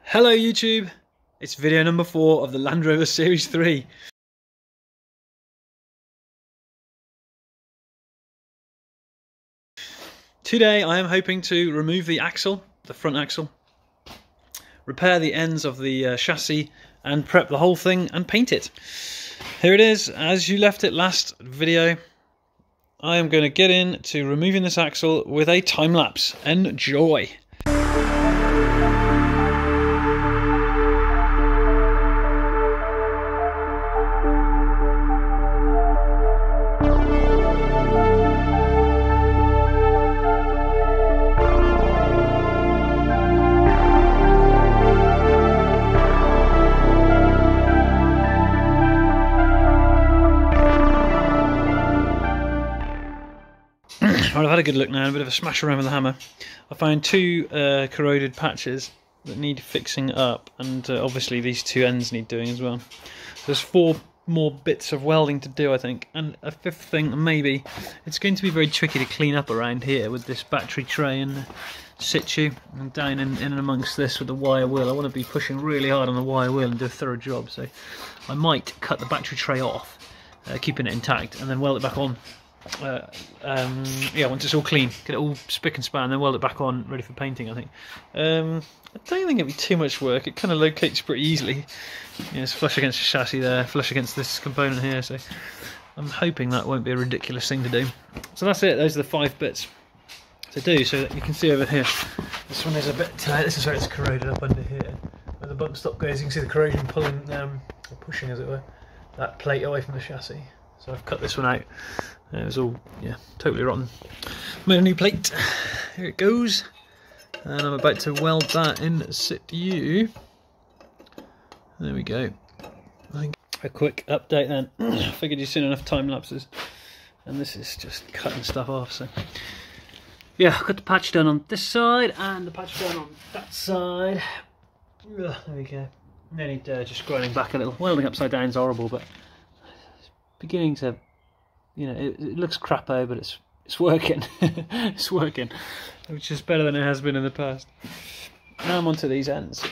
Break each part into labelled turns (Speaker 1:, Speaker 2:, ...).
Speaker 1: Hello YouTube, it's video number 4 of the Land Rover Series 3. Today I am hoping to remove the axle, the front axle, repair the ends of the chassis and prep the whole thing and paint it. Here it is, as you left it last video. I am going to get into removing this axle with a time lapse. Enjoy! Right, I've had a good look now, a bit of a smash around with the hammer. I found 2 corroded patches that need fixing up, and obviously these 2 ends need doing as well. There's 4 more bits of welding to do, I think, and a 5th thing maybe. It's going to be very tricky to clean up around here with this battery tray in situ, and down in and amongst this with the wire wheel. I want to be pushing really hard on the wire wheel and do a thorough job, so I might cut the battery tray off, keeping it intact, and then weld it back on. Yeah, once it's all clean, get it all spick and span, then weld it back on, ready for painting, I think. I don't think it'll be too much work. It kind of locates pretty easily. Yeah, it's flush against the chassis there, flush against this component here, so I'm hoping that won't be a ridiculous thing to do. So that's it, those are the 5 bits to do, so that you can see over here. This one is a bit, this is where it's corroded up under here, where the bump stop goes. You can see the corrosion pulling, or pushing as it were, that plate away from the chassis. So I've cut this one out. It was all, yeah, totally rotten. Made a new plate. Here it goes. And I'm about to weld that in situ. There we go. I think a quick update then. I figured you've seen enough time lapses. And this is just cutting stuff off, so. Yeah, I've got the patch done on this side and the patch done on that side. There we go. No need just grinding back a little. Welding upside down is horrible, but beginning to, you know, it looks crapo, but it's working. It's working, which is better than it has been in the past. Now I'm onto these ends,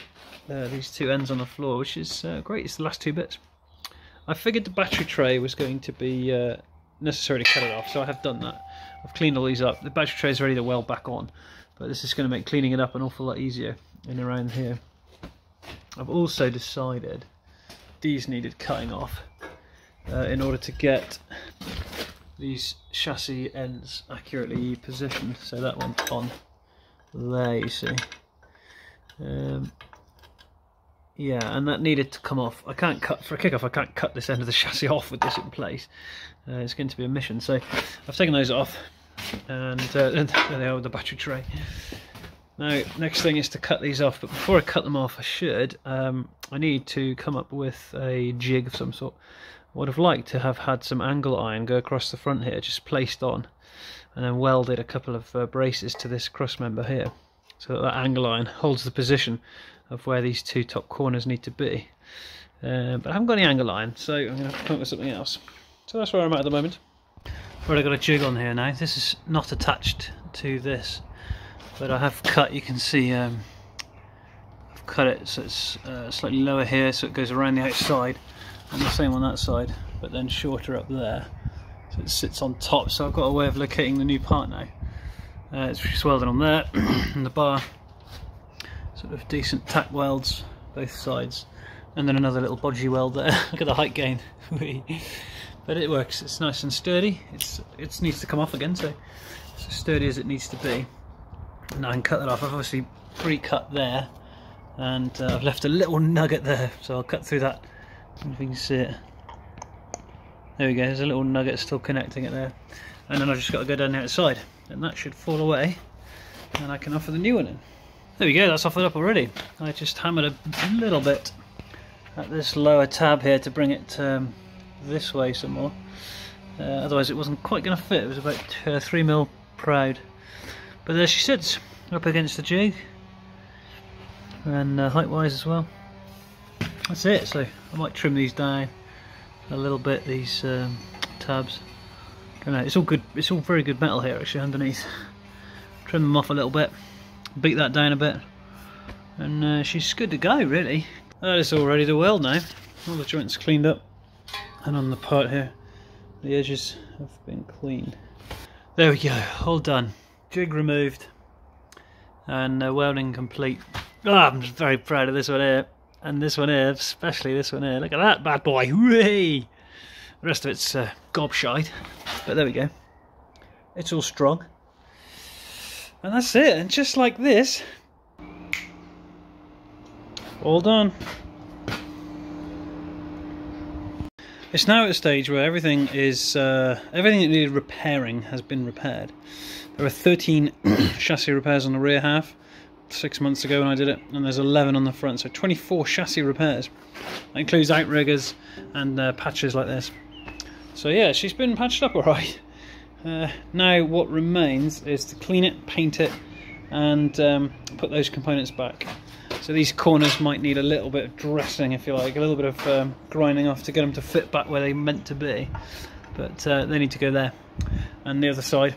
Speaker 1: these 2 ends on the floor, which is great. It's the last 2 bits. I figured the battery tray was going to be necessary to cut it off, so I have done that. I've cleaned all these up. The battery tray is ready to weld back on, but this is going to make cleaning it up an awful lot easier in around here. I've also decided these needed cutting off. In order to get these chassis ends accurately positioned. So that one on there, you see. Yeah, and that needed to come off. I can't cut, for a kick-off, I can't cut this end of the chassis off with this in place. It's going to be a mission. So I've taken those off, and there they are with the battery tray. Now, next thing is to cut these off, but before I cut them off, I need to come up with a jig of some sort. I would have liked to have had some angle iron go across the front here, just placed on, and then welded a couple of braces to this cross member here, so that that angle iron holds the position of where these 2 top corners need to be. But I haven't got any angle iron, so I'm going to have to come up with something else. So that's where I'm at the moment. Right, I've got a jig on here now. This is not attached to this, but I have cut, you can see, I've cut it so it's slightly lower here, so it goes around the outside, and the same on that side, but then shorter up there, so it sits on top. So I've got a way of locating the new part now. It's just welded on there, and the bar, sort of decent tack welds both sides, and then another little bodgy weld there. Look at the height gain. But it works. It's nice and sturdy. It needs to come off again, so it's as sturdy as it needs to be. Now I can cut that off. I've obviously pre-cut there, and I've left a little nugget there, so I'll cut through that. If you can see it. There we go, there's a little nugget still connecting it there. And then I've just got to go down the outside, and that should fall away, and I can offer the new one in. There we go, that's offered up already. I just hammered a little bit at this lower tab here to bring it this way some more. Otherwise it wasn't quite going to fit. It was about 3mm proud. But there she sits, up against the jig, and height wise as well. That's it. So I might trim these down a little bit, these tabs. I don't know, it's all good, it's all very good metal here actually underneath. Trim them off a little bit, beat that down a bit, and she's good to go really. It's all ready to weld now. All the joints cleaned up, and on the part here the edges have been cleaned. There we go, all done. Jig removed and welding complete. Oh, I'm just very proud of this one here, and this one here, especially this one here. Look at that bad boy, hooray! The rest of it's gobshite, but there we go. It's all strong. And that's it, and just like this, all done. It's now at a stage where everything that needed repairing has been repaired. There were 13 chassis repairs on the rear half 6 months ago when I did it, and there's 11 on the front, so 24 chassis repairs. That includes outriggers and patches like this. So yeah, she's been patched up alright. Now what remains is to clean it, paint it, and put those components back. So these corners might need a little bit of dressing, if you like, a little bit of grinding off to get them to fit back where they're meant to be. But they need to go there, and the other side.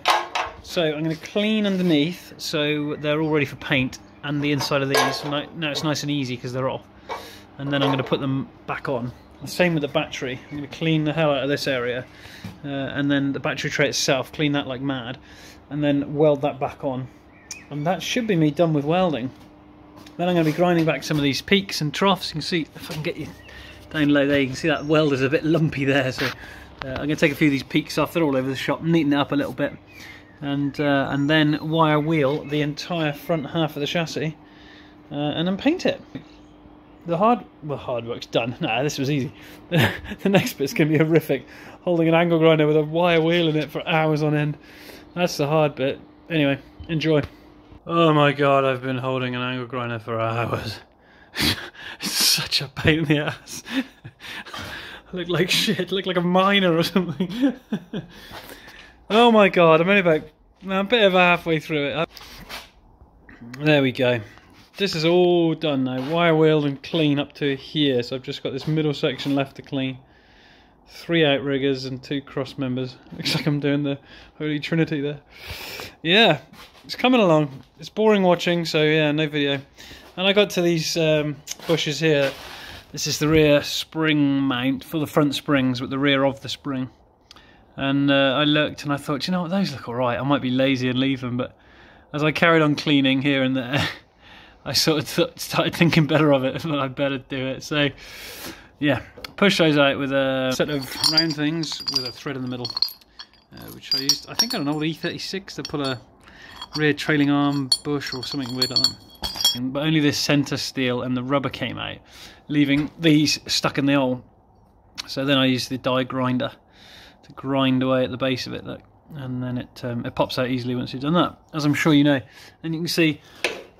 Speaker 1: So I'm going to clean underneath, so they're all ready for paint, and the inside of these. Now it's nice and easy because they're off. And then I'm going to put them back on. The same with the battery. I'm going to clean the hell out of this area, and then the battery tray itself, clean that like mad, and then weld that back on. And that should be me done with welding. Then I'm going to be grinding back some of these peaks and troughs. You can see, if I can get you down low there, you can see that weld is a bit lumpy there. So I'm going to take a few of these peaks off. They're all over the shop, neaten it up a little bit, and then wire wheel the entire front half of the chassis, and then paint it. The hard work's done. Nah, this was easy. The next bit's going to be horrific. Holding an angle grinder with a wire wheel in it for hours on end. That's the hard bit. Anyway, enjoy. Oh my god, I've been holding an angle grinder for hours. It's such a pain in the ass. I look like shit. I look like a miner or something. Oh my god, I'm only about a bit over halfway through it. There we go. This is all done now, wire wheeled and clean up to here, so I've just got this middle section left to clean. 3 outriggers and 2 cross members. Looks like I'm doing the Holy Trinity there. Yeah, it's coming along. It's boring watching, so yeah, no video. And I got to these bushes here. This is the rear spring mount for the front springs, with the rear of the spring. And I looked and I thought, you know what, those look alright. I might be lazy and leave them, but as I carried on cleaning here and there, I sort of started thinking better of it, but I better do it. So, yeah, push those out with a set of round things with a thread in the middle, which I used, I think, on an old E36 to pull a rear trailing arm bush or something weird like that. But only this centre steel and the rubber came out, leaving these stuck in the hole. So then I used the die grinder to grind away at the base of it, look, and then it pops out easily once you've done that, as I'm sure you know. And you can see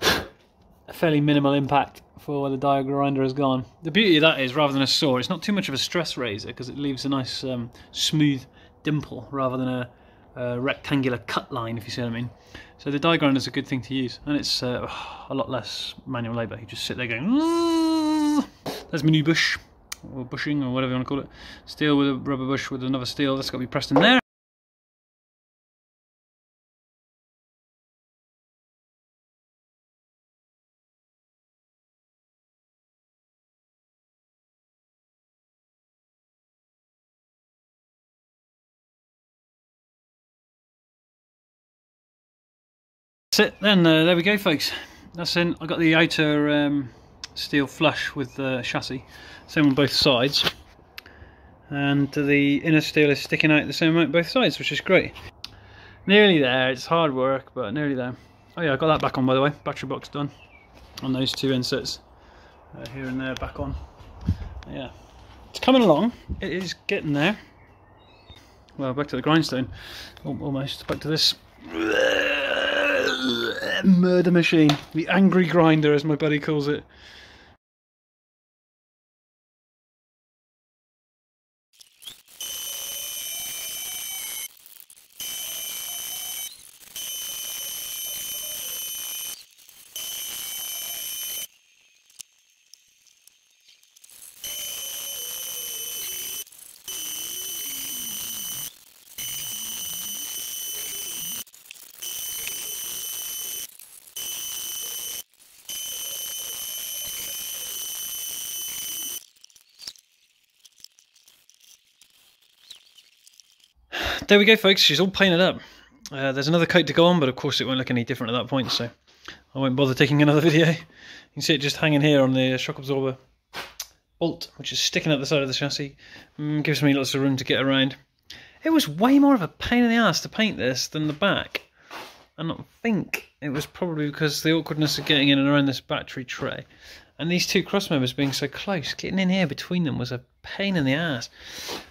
Speaker 1: a fairly minimal impact for where the die grinder has gone. The beauty of that is, rather than a saw, it's not too much of a stress razor because it leaves a nice smooth dimple rather than a rectangular cut line, if you see what I mean. So the die grinder is a good thing to use, and it's a lot less manual labour. You just sit there going, there's my new bush, or bushing, or whatever you want to call it. Steel with a rubber bush with another steel, that's got to be pressed in there. That's it then, there we go folks, that's in. I got the outer steel flush with the chassis, same on both sides, and the inner steel is sticking out the same amount both sides, which is great. Nearly there, it's hard work, but nearly there. Oh yeah, I got that back on, by the way, battery box done on those 2 inserts, here and there, back on. Yeah, it's coming along, it is getting there. Well, back to the grindstone, almost, back to this murder machine, the angry grinder as my buddy calls it. there we go, folks. She's all painted up. There's another coat to go on, but of course it won't look any different at that point, so I won't bother taking another video. You can see it just hanging here on the shock absorber bolt, which is sticking out the side of the chassis. Gives me lots of room to get around. It was way more of a pain in the ass to paint this than the back. And I think it was probably because the awkwardness of getting in and around this battery tray. And these two cross members being so close, getting in here between them was a pain in the ass.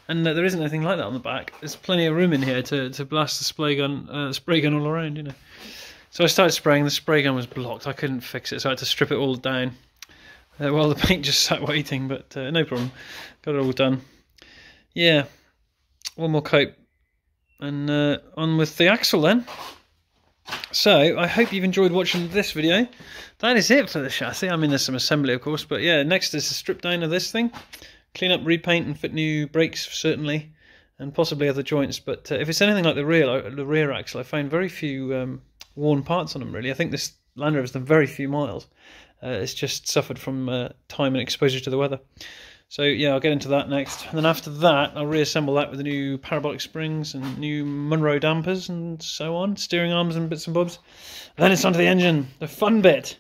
Speaker 1: And there isn't anything like that on the back. There's plenty of room in here to blast the spray gun all around, you know. So I started spraying. The spray gun was blocked. I couldn't fix it, so I had to strip it all down. While the paint just sat waiting, but no problem. Got it all done. Yeah, one more coat, and on with the axle then. So I hope you've enjoyed watching this video. That is it for the chassis. I mean, there's some assembly, of course, but yeah, next is the strip down of this thing, clean up, repaint, and fit new brakes certainly, and possibly other joints. But if it's anything like the rear axle, I found very few worn parts on them. Really, I think this Land Rover's done very few miles. It's just suffered from time and exposure to the weather. So yeah, I'll get into that next. And then after that, I'll reassemble that with the new parabolic springs and new Munro dampers and so on, steering arms and bits and bobs. Then it's onto the engine, the fun bit,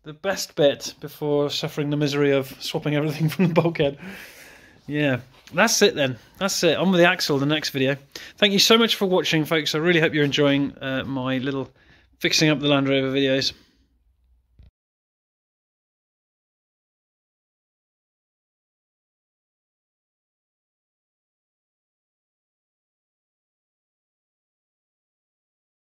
Speaker 1: the best bit before suffering the misery of swapping everything from the bulkhead. Yeah, that's it then. That's it. On with the axle, the next video. Thank you so much for watching, folks. I really hope you're enjoying my little fixing up the Land Rover videos.